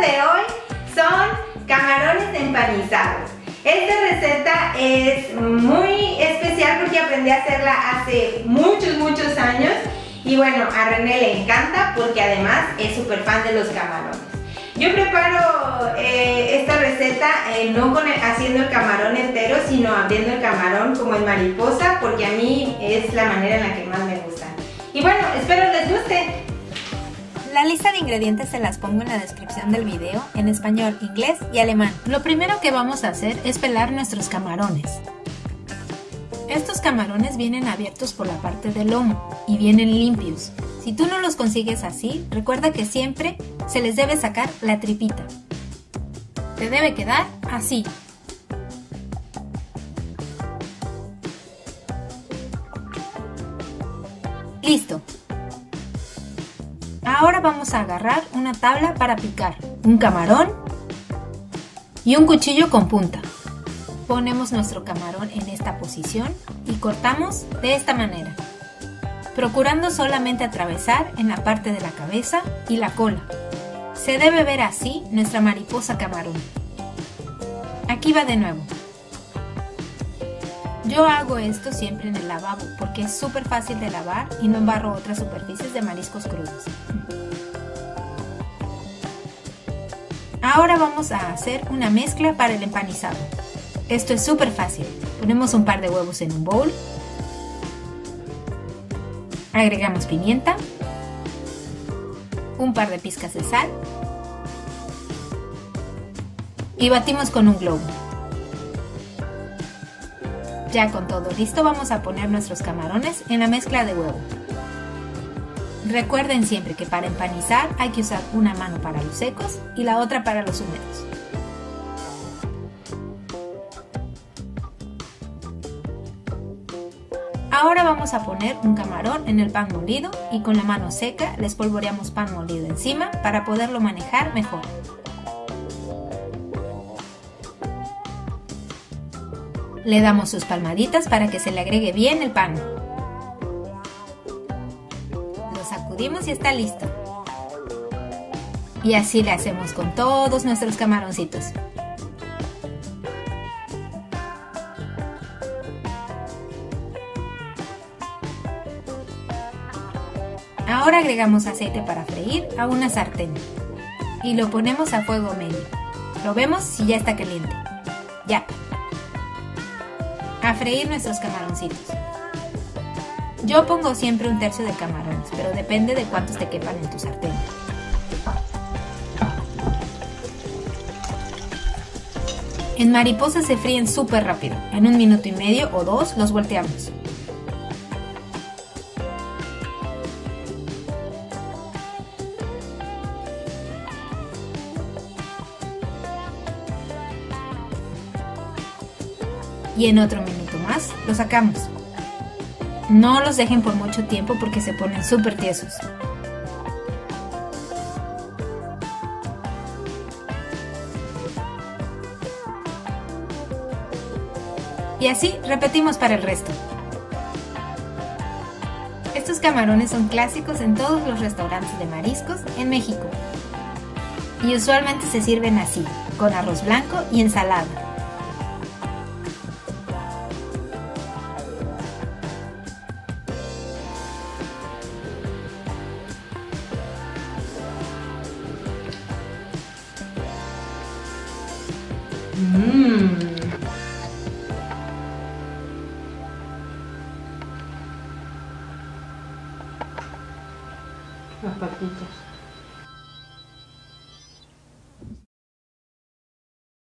de hoy son camarones empanizados. Esta receta es muy especial porque aprendí a hacerla hace muchos años y bueno, a René le encanta porque además es súper fan de los camarones. Yo preparo esta receta no haciendo el camarón entero, sino abriendo el camarón como en mariposa, porque a mí es la manera en la que más me gusta. Y bueno, espero les guste. La lista de ingredientes se las pongo en la descripción del video en español, inglés y alemán. Lo primero que vamos a hacer es pelar nuestros camarones. Estos camarones vienen abiertos por la parte del lomo y vienen limpios. Si tú no los consigues así, recuerda que siempre se les debe sacar la tripita. Te debe quedar así. Listo. Ahora vamos a agarrar una tabla para picar, un camarón y un cuchillo con punta. Ponemos nuestro camarón en esta posición y cortamos de esta manera, procurando solamente atravesar en la parte de la cabeza y la cola. Se debe ver así nuestra mariposa camarón. Aquí va de nuevo. Yo hago esto siempre en el lavabo porque es súper fácil de lavar y no embarro otras superficies de mariscos crudos. Ahora vamos a hacer una mezcla para el empanizado. Esto es súper fácil. Ponemos un par de huevos en un bowl. Agregamos pimienta. Un par de pizcas de sal. Y batimos con un globo. Ya con todo listo vamos a poner nuestros camarones en la mezcla de huevo. Recuerden siempre que para empanizar hay que usar una mano para los secos y la otra para los húmedos. Ahora vamos a poner un camarón en el pan molido y con la mano seca le espolvoreamos pan molido encima para poderlo manejar mejor. Le damos sus palmaditas para que se le agregue bien el pan. Lo sacudimos y está listo. Y así le hacemos con todos nuestros camaroncitos. Ahora agregamos aceite para freír a una sartén y lo ponemos a fuego medio. Probemos si ya está caliente. Ya. A freír nuestros camaroncitos. Yo pongo siempre 1/3 de camarones, pero depende de cuántos te quepan en tu sartén. En mariposa se fríen súper rápido. En 1 minuto y medio o 2 los volteamos. Y en otro minuto más los sacamos. No los dejen por mucho tiempo porque se ponen súper tiesos. Y así repetimos para el resto. Estos camarones son clásicos en todos los restaurantes de mariscos en México. Y usualmente se sirven así, con arroz blanco y ensalada. Las patitas.